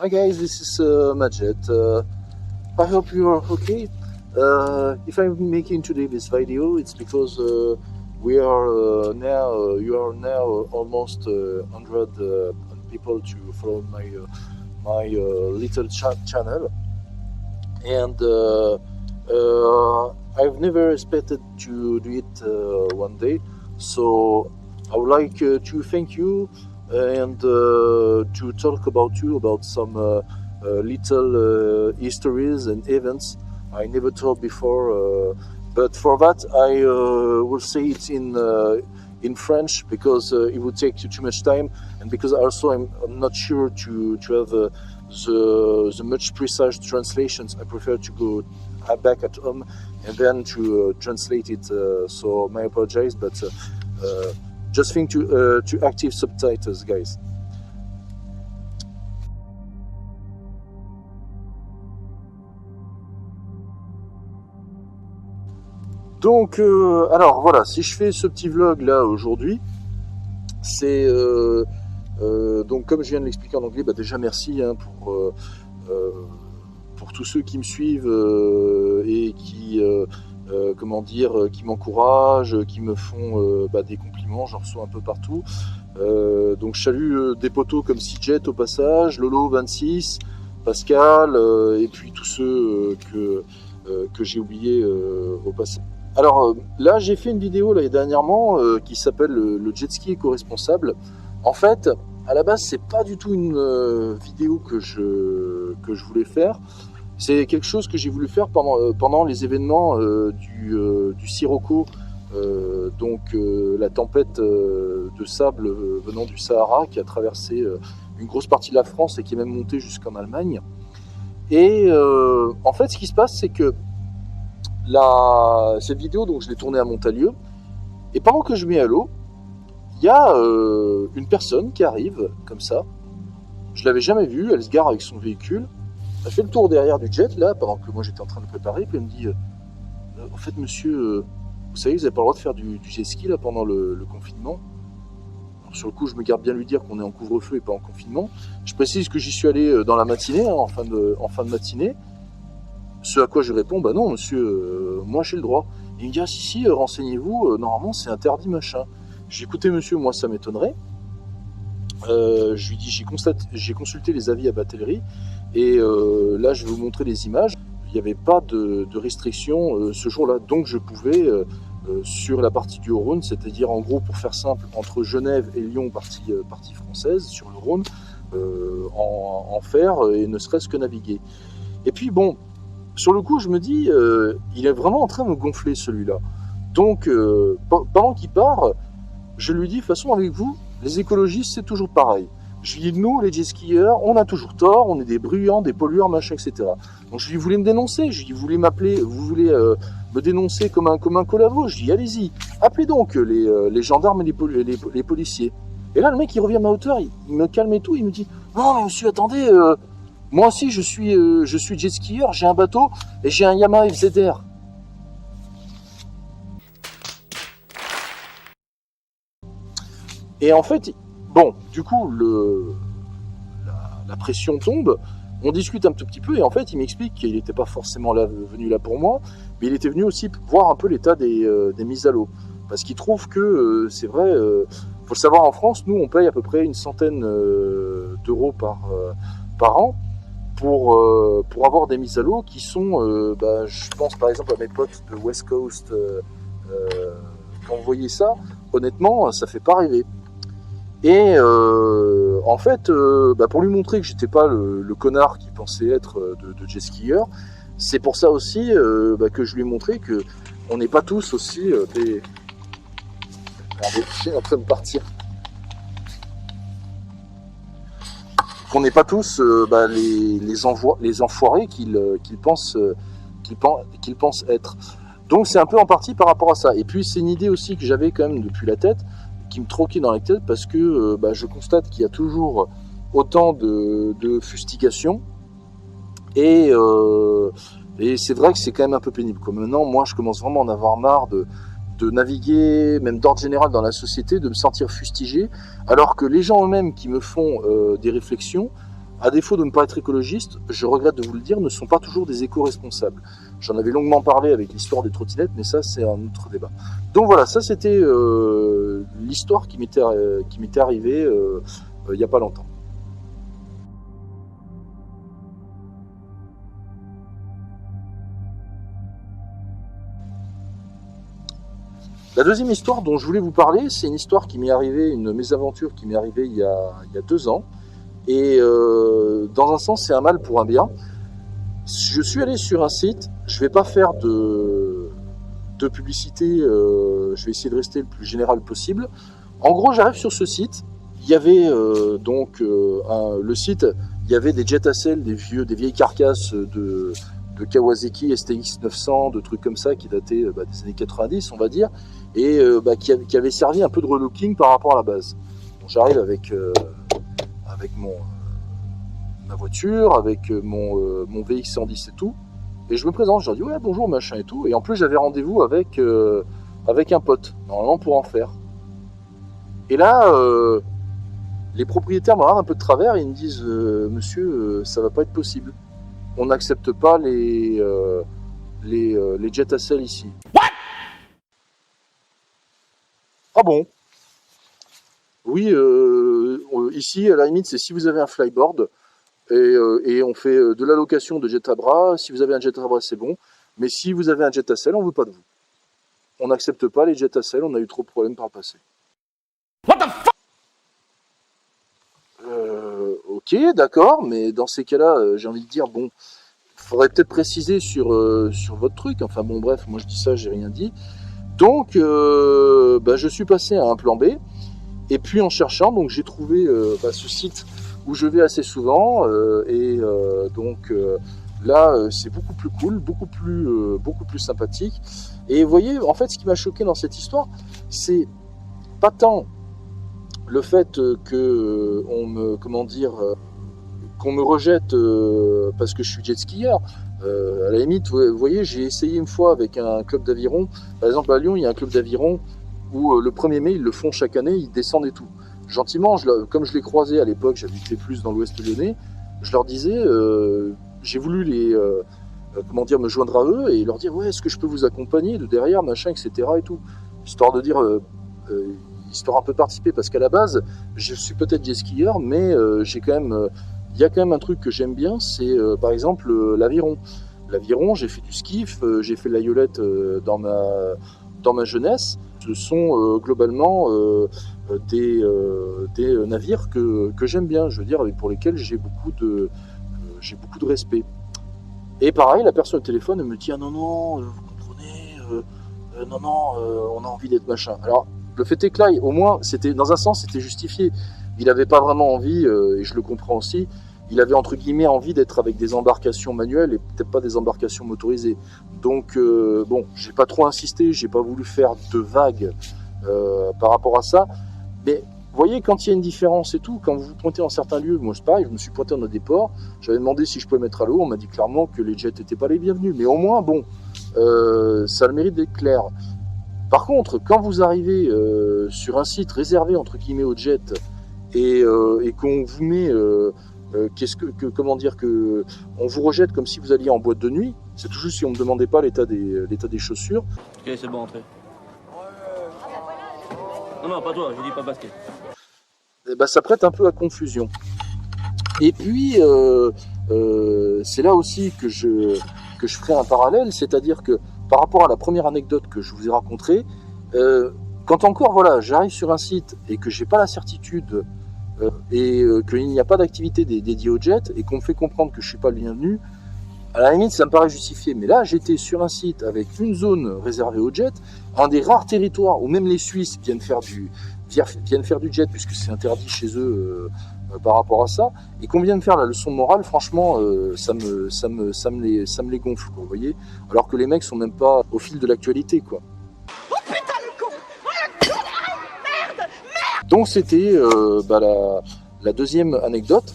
Hi guys, this is Majed. I hope you are okay. If I'm making today this video, it's because we are you are now almost 100 people to follow my little channel, and I've never expected to do it one day. So I would like to thank you and to talk about some little histories and events I never told before. But for that, I will say it in French because it would take too much time, and because also I'm not sure to have the much precise translations. I prefer to go back at home and then to translate it. So my apologies, but just think to active subtitles, guys. Donc, alors voilà, si je fais ce petit vlog là aujourd'hui, c'est donc comme je viens de l'expliquer en anglais, bah déjà merci hein, pour tous ceux qui me suivent et qui comment dire, qui m'encouragent, qui me font des compliments, j'en reçois un peu partout. Donc je salue des potos comme CJet au passage, Lolo26, Pascal, et puis tous ceux que j'ai oubliés au passage. Alors là, j'ai fait une vidéo là, dernièrement qui s'appelle le jet ski éco-responsable. En fait, à la base, c'est pas du tout une vidéo que je voulais faire. C'est quelque chose que j'ai voulu faire pendant les événements du Sirocco, donc la tempête de sable venant du Sahara qui a traversé une grosse partie de la France et qui est même montée jusqu'en Allemagne. Et en fait, ce qui se passe, c'est que cette vidéo, donc je l'ai tournée à Montalieu, et pendant que je mets à l'eau, il y a une personne qui arrive comme ça. Je l'avais jamais vue, elle se gare avec son véhicule. Elle fait le tour derrière du jet, là, pendant que moi j'étais en train de préparer, puis elle me dit en fait, monsieur, vous savez, vous n'avez pas le droit de faire du jet ski là, pendant le confinement. Alors, sur le coup, je me garde bien de lui dire qu'on est en couvre-feu et pas en confinement. Je précise que j'y suis allé dans la matinée, hein, en fin de matinée. Ce à quoi je réponds, bah non, monsieur, moi j'ai le droit. Il me dit, ah si, renseignez-vous, normalement c'est interdit, machin. J'ai écouté, monsieur, moi ça m'étonnerait. Je lui dis, j'ai consulté les avis à Batellerie, et là je vais vous montrer les images. Il n'y avait pas de restriction ce jour-là, donc je pouvais sur la partie du Rhône, c'est-à-dire en gros, pour faire simple, entre Genève et Lyon, partie française, sur le Rhône, en faire et ne serait-ce que naviguer. Et puis bon, sur le coup, je me dis, il est vraiment en train de me gonfler celui-là. Donc, pendant qu'il part, je lui dis, de toute façon, avec vous, les écologistes, c'est toujours pareil. Je lui dis, nous, les jet skieurs, on a toujours tort, on est des bruyants, des pollueurs, machin, etc. Donc, je lui dis, vous voulez me dénoncer? Je lui dis, vous voulez m'appeler, vous voulez me dénoncer comme un collabo? Je lui dis, allez-y, appelez donc les gendarmes et les policiers. Et là, le mec, il revient à ma hauteur, il me calme et tout, il me dit, non, mais monsieur, attendez, moi aussi, je suis jet skieur, j'ai un bateau et j'ai un Yamaha FZR. Et en fait, bon, du coup, la pression tombe, on discute un tout petit peu, et en fait, il m'explique qu'il n'était pas forcément venu là pour moi, mais il était venu aussi voir un peu l'état des mises à l'eau. Parce qu'il trouve que, c'est vrai, faut le savoir, en France, nous, on paye à peu près une centaine d'euros par an pour avoir des mises à l'eau qui sont, je pense par exemple à mes potes de West Coast, quand vous voyez ça, honnêtement, ça fait pas rêver. Et en fait, pour lui montrer que j'étais pas le connard qui pensait être de jet skieur, c'est pour ça aussi que je lui ai montré que on n'est pas tous aussi des... Regardez, je suis en train de partir. Qu'on n'est pas tous les enfoirés qu'ils pensent être. Donc c'est un peu en partie par rapport à ça. Et puis c'est une idée aussi que j'avais quand même depuis la tête, qui me troquait dans la tête, parce que je constate qu'il y a toujours autant de fustigations, et c'est vrai que c'est quand même un peu pénible. Comme maintenant, moi je commence vraiment à en avoir marre de naviguer, même d'ordre général dans la société, de me sentir fustigé, alors que les gens eux-mêmes qui me font des réflexions à défaut de ne pas être écologiste, je regrette de vous le dire, ne sont pas toujours des éco-responsables. J'en avais longuement parlé avec l'histoire des trottinettes, mais ça c'est un autre débat. Donc voilà, ça c'était l'histoire qui m'était arrivée il n'y a pas longtemps. La deuxième histoire dont je voulais vous parler, c'est une histoire qui m'est arrivée, une mésaventure qui m'est arrivée il y a 2 ans. Et dans un sens, c'est un mal pour un bien. Je suis allé sur un site, je ne vais pas faire de publicité, je vais essayer de rester le plus général possible. En gros, j'arrive sur ce site, il y avait le site, il y avait des jet Hassel, des vieilles carcasses de Kawasaki STX 900, de trucs comme ça qui dataient des années 90, on va dire, et qui avaient servi un peu de relooking par rapport à la base. Donc, j'arrive avec ma voiture, avec mon VX110 et tout, et je me présente, je leur dis ouais bonjour machin et tout, et en plus j'avais rendez-vous avec un pote, normalement pour en faire. Et là, les propriétaires me regardent un peu de travers et ils me disent monsieur, ça va pas être possible. On n'accepte pas les jet Hassel ici. What? Ah bon? Oui, ici à la limite c'est si vous avez un flyboard et on fait de la location de jet à bras. Si vous avez un jet à bras c'est bon, mais si vous avez un jet Hassel, on veut pas de vous. On n'accepte pas les jet Hassel, on a eu trop de problèmes par le passé. What the fuck? Ok, d'accord, mais dans ces cas-là, j'ai envie de dire, bon, faudrait peut-être préciser sur votre truc. Enfin bon, bref, moi je dis ça, j'ai rien dit. Donc, je suis passé à un plan B. Et puis en cherchant, donc j'ai trouvé ce site où je vais assez souvent. Là, c'est beaucoup plus cool, beaucoup plus sympathique. Et vous voyez, en fait, ce qui m'a choqué dans cette histoire, c'est pas tant le fait qu'on me rejette parce que je suis jet skieur. À la limite, vous voyez, j'ai essayé une fois avec un club d'aviron. Par exemple, à Lyon, il y a un club d'aviron où le 1er mai, ils le font chaque année, ils descendent et tout. Gentiment, comme je les croisais à l'époque, j'habitais plus dans l'ouest lyonnais, je leur disais, j'ai voulu me joindre à eux et leur dire, ouais, est-ce que je peux vous accompagner de derrière, machin, etc. et tout. Histoire de dire, histoire un peu participer, parce qu'à la base, je suis peut-être jet skieur, mais j'ai quand même... Il y a quand même un truc que j'aime bien, c'est par exemple l'aviron. L'aviron, j'ai fait du skiff, j'ai fait de l'aïolette dans ma jeunesse. Ce sont globalement des navires que j'aime bien, je veux dire, pour lesquels j'ai beaucoup de respect. Et pareil, la personne au téléphone elle me dit ah non, vous comprenez, on a envie d'être machin. Alors le fait est que là, au moins, c'était dans un sens, c'était justifié. Il n'avait pas vraiment envie, et je le comprends aussi, il avait entre guillemets envie d'être avec des embarcations manuelles et peut-être pas des embarcations motorisées. Donc j'ai pas trop insisté, j'ai pas voulu faire de vagues par rapport à ça. Mais vous voyez, quand il y a une différence et tout, quand vous vous pointez dans certains lieux, moi c'est pareil, je me suis pointé dans un déport, j'avais demandé si je pouvais mettre à l'eau, on m'a dit clairement que les jets n'étaient pas les bienvenus. Mais au moins, ça a le mérite d'être clair. Par contre, quand vous arrivez sur un site réservé entre guillemets aux jets et qu'on vous met, on vous rejette comme si vous alliez en boîte de nuit, c'est tout juste si on me demandait pas l'état des chaussures. Ok, c'est bon, entrée. Non, pas toi, je dis pas basket. Ça prête un peu à confusion. Et puis, c'est là aussi que je ferai un parallèle, c'est-à-dire que par rapport à la première anecdote que je vous ai racontée, quand encore j'arrive sur un site et que j'ai pas la certitude qu'il n'y a pas d'activité dédiée au jet et qu'on me fait comprendre que je suis pas le bienvenu, à la limite ça me paraît justifié. Mais là j'étais sur un site avec une zone réservée au jet, un des rares territoires où même les Suisses viennent faire du jet puisque c'est interdit chez eux par rapport à ça, et qu'on vient de faire la leçon de morale, franchement ça me les gonfle, quoi, vous voyez, alors que les mecs sont même pas au fil de l'actualité, quoi. Oh putain le con, merde. Donc c'était la deuxième anecdote.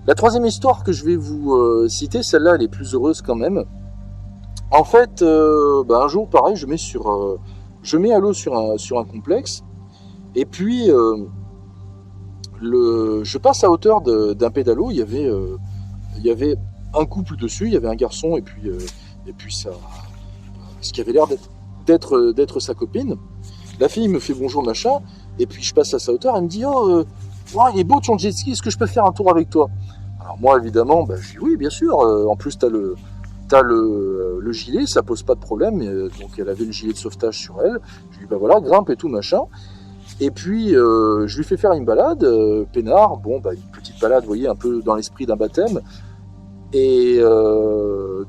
La troisième histoire que je vais vous citer, celle-là elle est plus heureuse quand même. En fait, un jour pareil, je mets sur je mets à l'eau sur un complexe, et puis je passe à hauteur d'un pédalo. Il y avait un couple dessus, il y avait un garçon et puis ça, ce qui avait l'air d'être sa copine. La fille me fait bonjour machin, et puis je passe à sa hauteur, elle me dit oh, il est beau ton jet ski, est-ce que je peux faire un tour avec toi? Alors moi évidemment, je dis oui bien sûr, en plus t'as le gilet, ça pose pas de problème, donc elle avait le gilet de sauvetage sur elle, je lui dis voilà, grimpe et tout machin, et puis je lui fais faire une balade, peinard, une petite balade, vous voyez, un peu dans l'esprit d'un baptême, et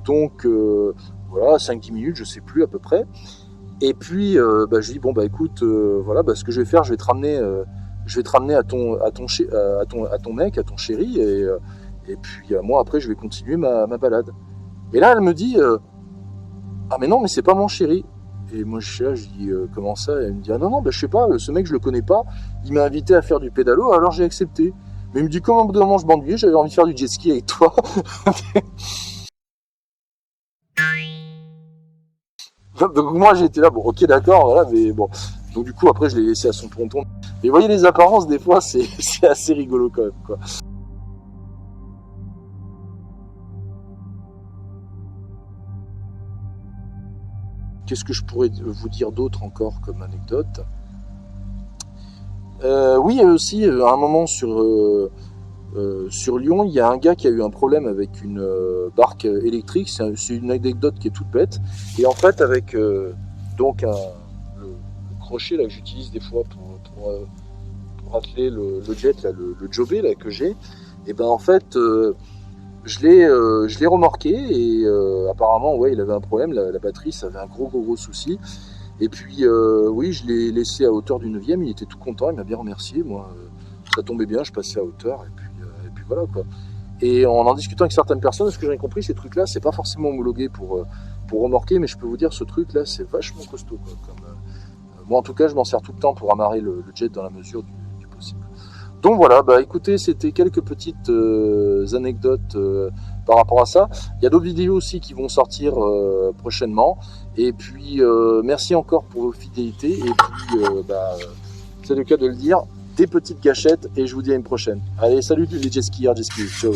donc voilà, 5-10 minutes, je sais plus à peu près, et puis je lui dis écoute, voilà, ce que je vais faire, je vais te ramener à ton mec, à ton chéri, et puis moi après je vais continuer ma balade. Et là elle me dit ah mais non, mais c'est pas mon chéri. Et moi je dis comment ça? Et elle me dit ah non je sais pas, ce mec je le connais pas, il m'a invité à faire du pédalo, alors j'ai accepté. Mais il me dit comment au bout d'un moment je m'ennuyais, j'avais envie de faire du jet ski avec toi. Donc moi j'étais là, bon ok d'accord, voilà, mais bon. Donc du coup après je l'ai laissé à son ponton. Mais vous voyez les apparences des fois c'est assez rigolo quand même quoi. Qu'est-ce que je pourrais vous dire d'autre encore comme anecdote? Oui, aussi, à un moment sur Lyon, il y a un gars qui a eu un problème avec une barque électrique. C'est une anecdote qui est toute bête. Et en fait, avec le crochet là, que j'utilise des fois pour atteler le jet, là, le jobé là, que j'ai, et en fait, je l'ai remorqué et apparemment, ouais, il avait un problème. La batterie, ça avait un gros souci. Et puis, oui, je l'ai laissé à hauteur du 9e, il était tout content, il m'a bien remercié. Moi, ça tombait bien, je passais à hauteur, et puis voilà quoi. Et en discutant avec certaines personnes, ce que j'ai compris, ces trucs-là, c'est pas forcément homologué pour remorquer, mais je peux vous dire, ce truc-là, c'est vachement costaud quoi. Moi, en tout cas, je m'en sers tout le temps pour amarrer le jet dans la mesure du possible. Donc voilà, écoutez, c'était quelques petites anecdotes par rapport à ça. Il y a d'autres vidéos aussi qui vont sortir prochainement. Et puis, merci encore pour vos fidélités. Et puis, c'est le cas de le dire, des petites gâchettes. Et je vous dis à une prochaine. Allez, salut les jet skieurs, jet skieurs. Ciao.